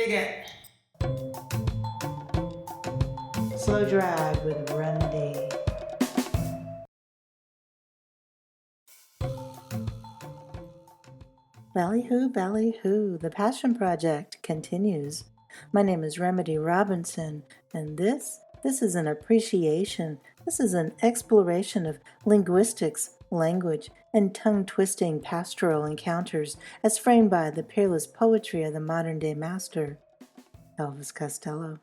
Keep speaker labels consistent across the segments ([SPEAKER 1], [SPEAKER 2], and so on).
[SPEAKER 1] Dig it.
[SPEAKER 2] Slow Drag with Remedy. Ballyhoo, ballyhoo, the Passion Project continues. My name is Remedy Robinson, and this is an appreciation. This is an exploration of linguistics, language, and tongue-twisting pastoral encounters as framed by the peerless poetry of the modern-day master, Elvis Costello.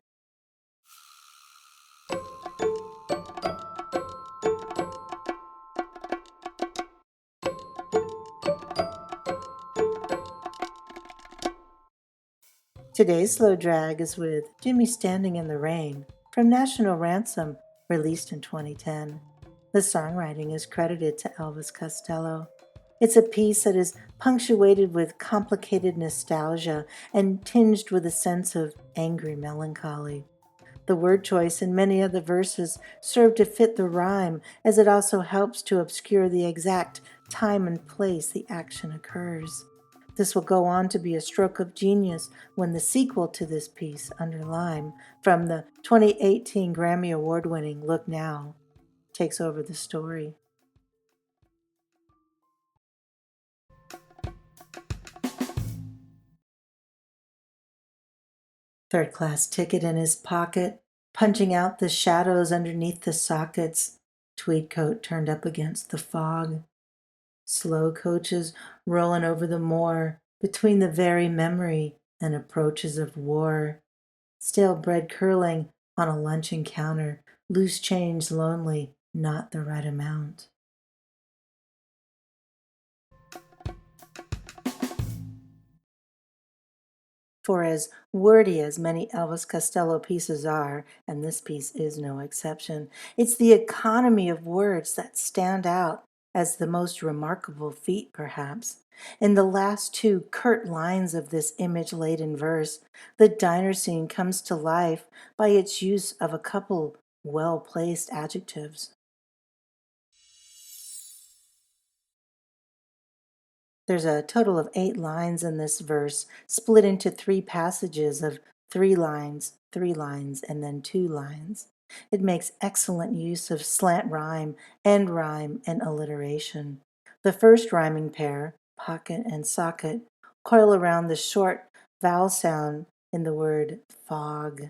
[SPEAKER 2] Today's slow drag is with Jimmie Standing in the Rain from National Ransom, released in 2010. The songwriting is credited to Elvis Costello. It's a piece that is punctuated with complicated nostalgia and tinged with a sense of angry melancholy. The word choice in many of the verses serve to fit the rhyme, as it also helps to obscure the exact time and place the action occurs. This will go on to be a stroke of genius when the sequel to this piece, Under Lime, from the 2018 Grammy Award-winning Look Now, takes over the story. Third-class ticket in his pocket, punching out the shadows underneath the sockets, tweed coat turned up against the fog. Slow coaches rolling over the moor, between the very memory and approaches of war. Stale bread curling on a luncheon counter, loose change lonely, not the right amount. For as wordy as many Elvis Costello pieces are, and this piece is no exception, it's the economy of words that stand out as the most remarkable feat, perhaps. In the last two curt lines of this image-laden verse, the diner scene comes to life by its use of a couple well-placed adjectives. There's a total of 8 lines in this verse, split into 3 passages of 3 lines, and then 2 lines. It makes excellent use of slant rhyme, end rhyme, and alliteration. The first rhyming pair, pocket and socket, coil around the short vowel sound in the word fog.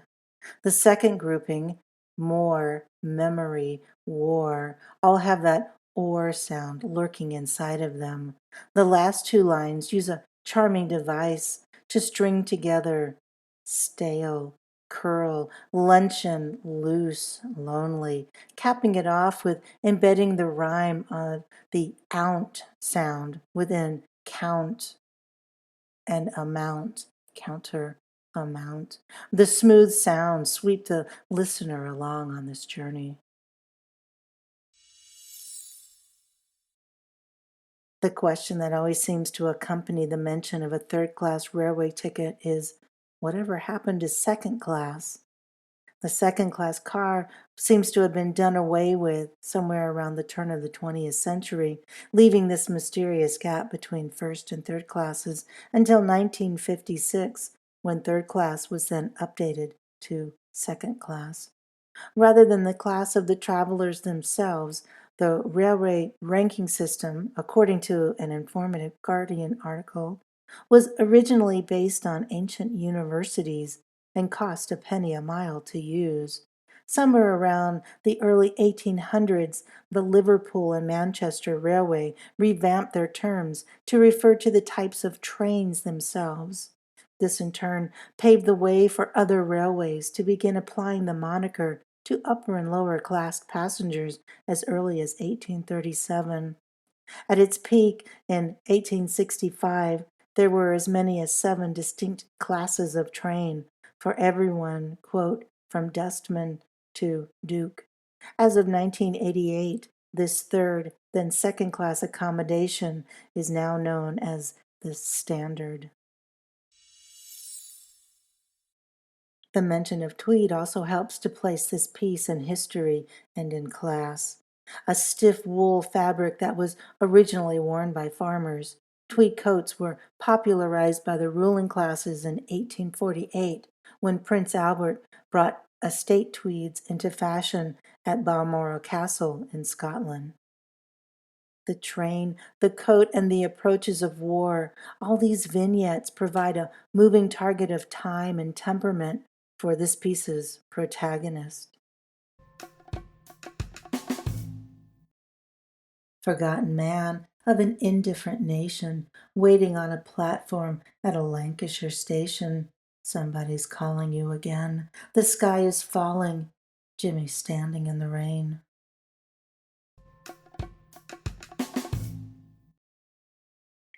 [SPEAKER 2] The second grouping, moor, memory, war, all have that or sound lurking inside of them. The last 2 lines use a charming device to string together stale, curl, luncheon, loose, lonely, capping it off with embedding the rhyme of the ount sound within count and amount, counter amount. The smooth sounds sweep the listener along on this journey. The question that always seems to accompany the mention of a third-class railway ticket is, whatever happened to second class? The second-class car seems to have been done away with somewhere around the turn of the 20th century, leaving this mysterious gap between first and third classes until 1956, when third class was then updated to second class. Rather than the class of the travelers themselves, the railway ranking system, according to an informative Guardian article, was originally based on ancient universities and cost a penny a mile to use. Somewhere around the early 1800s, the Liverpool and Manchester Railway revamped their terms to refer to the types of trains themselves. This in turn paved the way for other railways to begin applying the moniker to upper and lower class passengers as early as 1837. At its peak in 1865, there were as many as 7 distinct classes of train for everyone, quote, from dustman to duke. As of 1988, this third, then second class accommodation is now known as the standard. The mention of tweed also helps to place this piece in history and in class. A stiff wool fabric that was originally worn by farmers, Tweed coats were popularized by the ruling classes in 1848 when Prince Albert brought estate tweeds into fashion at Balmoral Castle in Scotland. The train, the coat, and the approaches of war, all these vignettes provide a moving target of time and temperament for this piece's protagonist. Forgotten man of an indifferent nation, waiting on a platform at a Lancashire station. Somebody's calling you again. The sky is falling. Jimmie standing in the rain.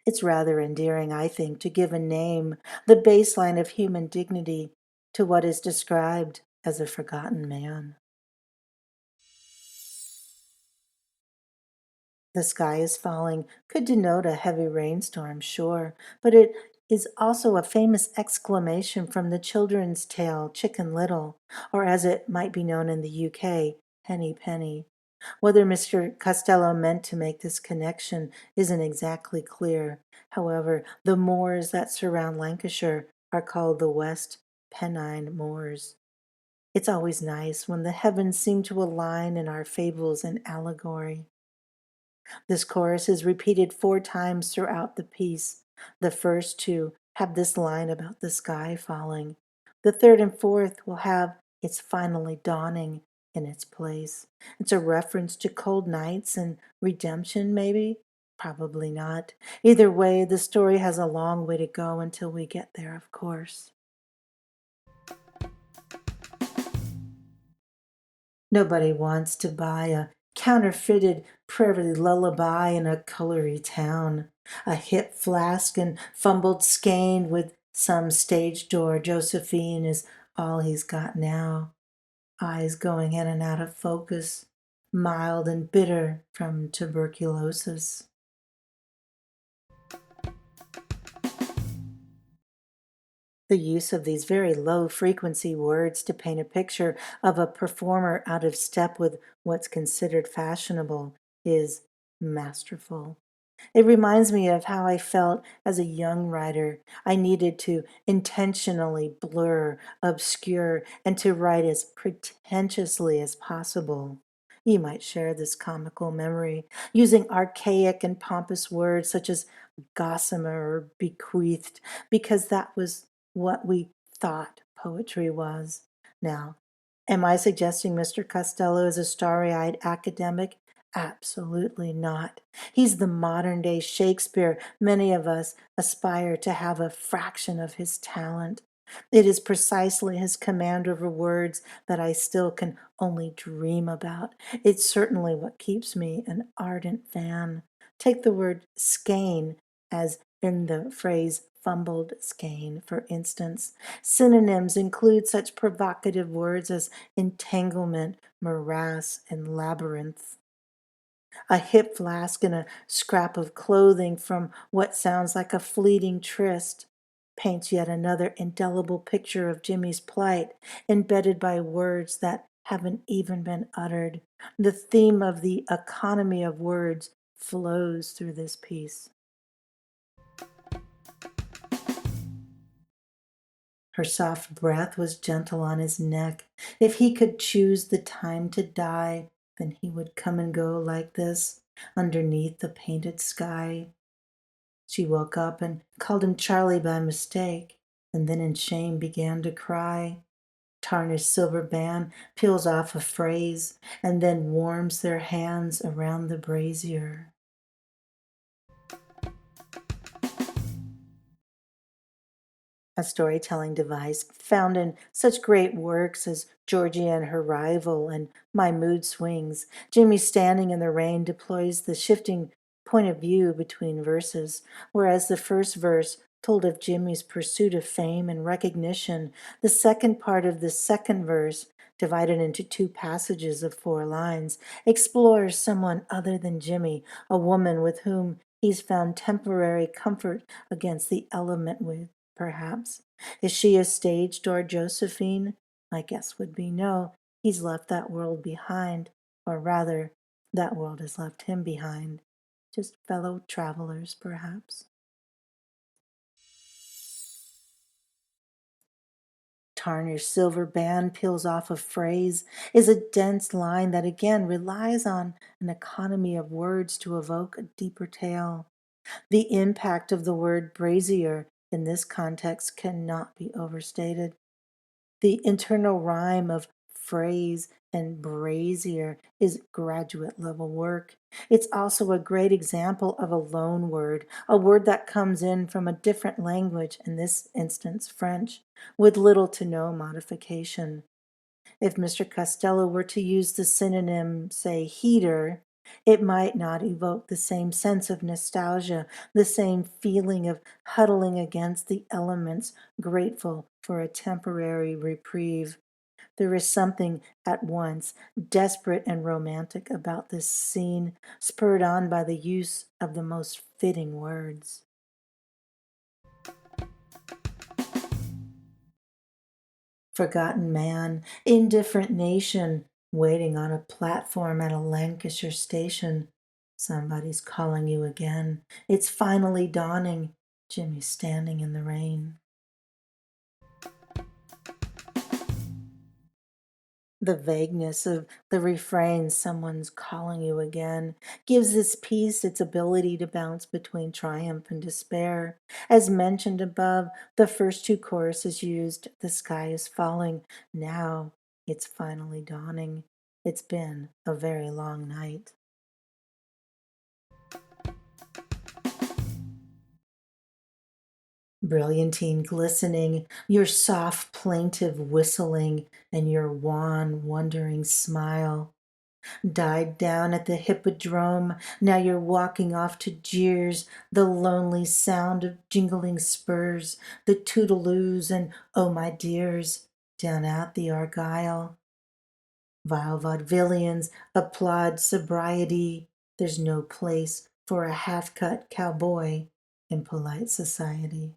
[SPEAKER 2] It's rather endearing, I think, to give a name, the baseline of human dignity, to what is described as a forgotten man. The sky is falling could denote a heavy rainstorm, sure, but it is also a famous exclamation from the children's tale Chicken Little, or as it might be known in the UK, Henny Penny. Whether Mr. Costello meant to make this connection isn't exactly clear. However, the moors that surround Lancashire are called the West Pennine Moors. It's always nice when the heavens seem to align in our fables and allegory. This chorus is repeated 4 times throughout the piece. The first two have this line about the sky falling. The third and fourth will have "it's finally dawning" in its place. It's a reference to cold nights and redemption, maybe? Probably not. Either way, the story has a long way to go until we get there, of course. Nobody wants to buy a counterfeited prairie lullaby in a colliery town. A hip flask and fumbled skein with some stage door Josephine is all he's got now. Eyes going in and out of focus, mild and bitter from tuberculosis. The use of these very low frequency words to paint a picture of a performer out of step with what's considered fashionable is masterful. It reminds me of how I felt as a young writer. I needed to intentionally blur, obscure, and to write as pretentiously as possible. You might share this comical memory, using archaic and pompous words such as gossamer or bequeathed, because that was what we thought poetry was. Now, am I suggesting Mr. Costello is a starry eyed academic? Absolutely not. He's the modern day Shakespeare. Many of us aspire to have a fraction of his talent. It is precisely his command over words that I still can only dream about. It's certainly what keeps me an ardent fan. Take the word skein, as in the phrase fumbled skein, for instance. Synonyms include such provocative words as entanglement, morass, and labyrinth. A hip flask and a scrap of clothing from what sounds like a fleeting tryst paints yet another indelible picture of Jimmie's plight, embedded by words that haven't even been uttered. The theme of the economy of words flows through this piece. Her soft breath was gentle on his neck. If he could choose the time to die, then he would come and go like this, underneath the painted sky. She woke up and called him Charlie by mistake, and then in shame began to cry. Tarnished silver band peels off a phrase and then warms their hands around the brazier. A storytelling device found in such great works as Georgia and Her Rival and My Mood Swings. Jimmie Standing in the Rain deploys the shifting point of view between verses, whereas the first verse told of Jimmie's pursuit of fame and recognition. The second part of the second verse, divided into 2 passages of 4 lines, explores someone other than Jimmie, a woman with whom he's found temporary comfort against the element with perhaps. Is she a stage door Josephine? My guess would be no. He's left that world behind, or rather, that world has left him behind. Just fellow travelers, perhaps. tarnished silver band peels off a phrase is a dense line that again relies on an economy of words to evoke a deeper tale. The impact of the word brazier in this context cannot be overstated. The internal rhyme of phrase and brazier is graduate level work. It's also a great example of a loan word, a word that comes in from a different language, in this instance French, with little to no modification. If Mr. Costello were to use the synonym, say, heater, it might not evoke the same sense of nostalgia, the same feeling of huddling against the elements, grateful for a temporary reprieve. There is something at once desperate and romantic about this scene, spurred on by the use of the most fitting words. Forgotten man, indifferent nation, waiting on a platform at a Lancashire station. Somebody's calling you again. It's finally dawning. Jimmie standing in the rain. The vagueness of the refrain, someone's calling you again, gives this piece its ability to bounce between triumph and despair. As mentioned above, the first two choruses used, the sky is falling. Now it's finally dawning. It's been a very long night. Brilliantine glistening, your soft plaintive whistling, and your wan wondering smile died down at the hippodrome. Now you're walking off to jeers, the lonely sound of jingling spurs, the toodaloos and oh my dears, down at the Argyle. Vile vaudevillians applaud sobriety. There's no place for a half-cut cowboy in polite society.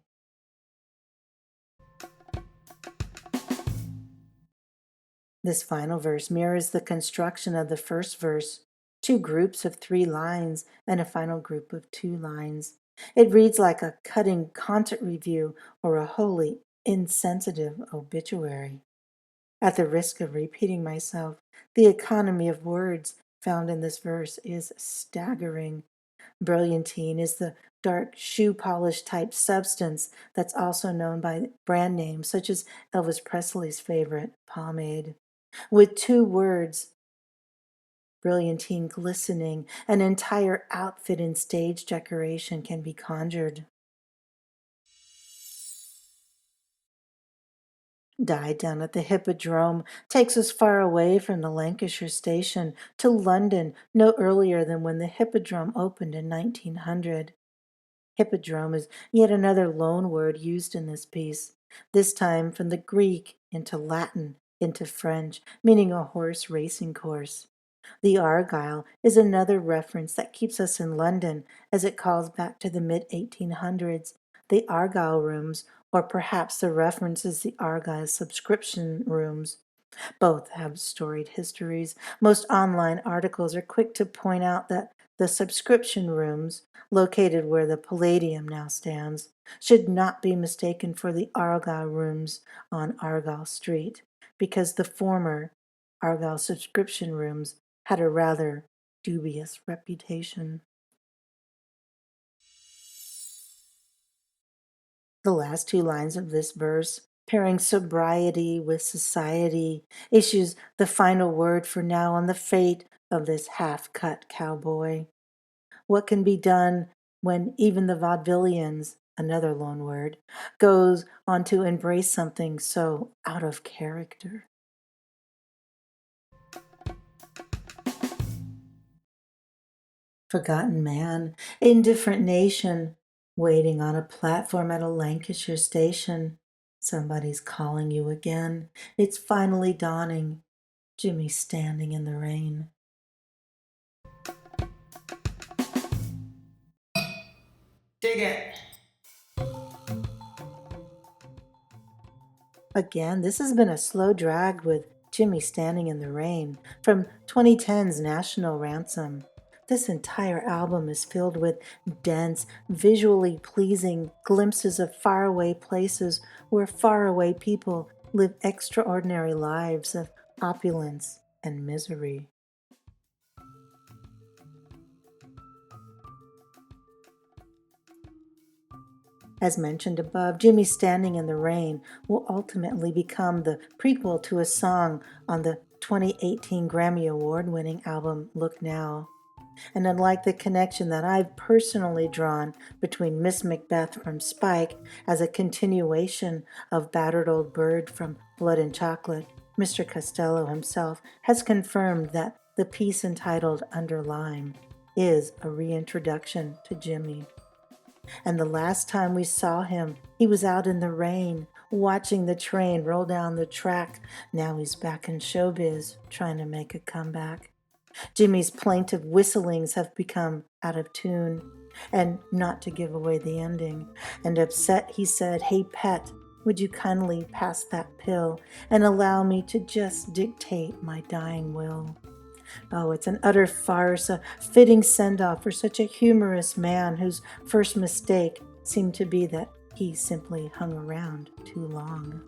[SPEAKER 2] This final verse mirrors the construction of the first verse, two groups of 3 lines and a final group of 2 lines. It reads like a cutting concert review or a wholly insensitive obituary. At the risk of repeating myself, the economy of words found in this verse is staggering. Brilliantine is the dark shoe polish type substance that's also known by brand names such as Elvis Presley's favorite, pomade. With 2 words, brilliantine glistening, an entire outfit and stage decoration can be conjured. Died down at the Hippodrome takes us far away from the Lancashire station to London no earlier than when the Hippodrome opened in 1900. Hippodrome is yet another loan word used in this piece, this time from the Greek into Latin into French, meaning a horse racing course. The Argyle is another reference that keeps us in London as it calls back to the mid 1800s. The Argyle rooms, or perhaps the reference is the Argyle subscription rooms. Both have storied histories. Most online articles are quick to point out that the subscription rooms, located where the Palladium now stands, should not be mistaken for the Argyle rooms on Argyle Street, because the former Argyle subscription rooms had a rather dubious reputation. The last 2 lines of this verse, pairing sobriety with society, issues the final word for now on the fate of this half-cut cowboy. What can be done when even the vaudevillians, another loan word, goes on to embrace something so out of character? Forgotten man, indifferent nation, waiting on a platform at a Lancashire station. Somebody's calling you again. It's finally dawning. Jimmie standing in the rain. Dig it. Again, this has been a slow drag with Jimmie Standing in the Rain from 2010's National Ransom. This entire album is filled with dense, visually pleasing glimpses of faraway places where faraway people live extraordinary lives of opulence and misery. As mentioned above, Jimmie Standing in the Rain will ultimately become the prequel to a song on the 2018 Grammy Award-winning album Look Now. And unlike the connection that I've personally drawn between Miss Macbeth from Spike as a continuation of Battered Old Bird from Blood and Chocolate, Mr. Costello himself has confirmed that the piece entitled Under Lime is a reintroduction to Jimmie. And the last time we saw him, he was out in the rain, watching the train roll down the track. Now he's back in showbiz, trying to make a comeback. Jimmie's plaintive whistlings have become out of tune, and not to give away the ending. And upset, he said, "Hey, pet, would you kindly pass that pill and allow me to just dictate my dying will?" Oh, it's an utter farce, a fitting send-off for such a humorous man whose first mistake seemed to be that he simply hung around too long.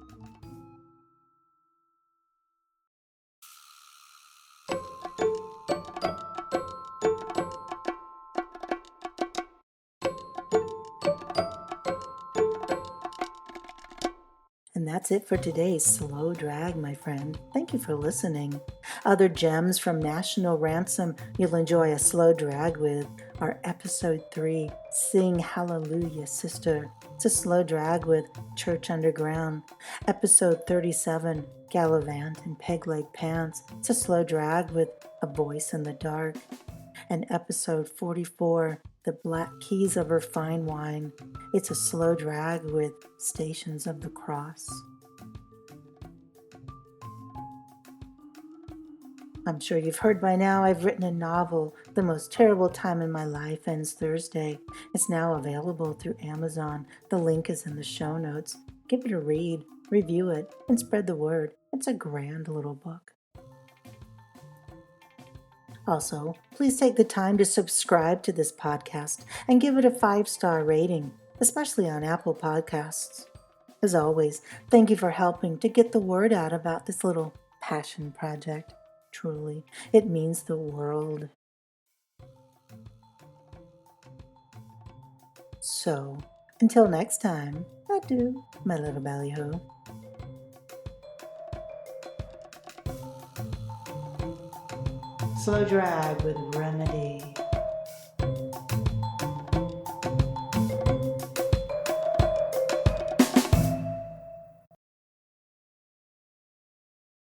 [SPEAKER 2] And that's it for today's slow drag, my friend. Thank you for listening. Other gems from National Ransom you'll enjoy a slow drag with are Episode 3, Sing Hallelujah, Sister. It's a slow drag with Church Underground. Episode 37, Gallivant in Peg-Leg Pants. It's a slow drag with A Voice in the Dark. And Episode 44, The Black Keys of Her Fine Wine. It's a slow drag with Stations of the Cross. I'm sure you've heard by now I've written a novel, The Most Terrible Time in My Life Ends Thursday. It's now available through Amazon. The link is in the show notes. Give it a read, review it, and spread the word. It's a grand little book. Also, please take the time to subscribe to this podcast and give it a 5-star rating, especially on Apple Podcasts. As always, thank you for helping to get the word out about this little passion project. Truly, it means the world. So, until next time, adieu, my little ballyhoo. Slow drag with Remedy.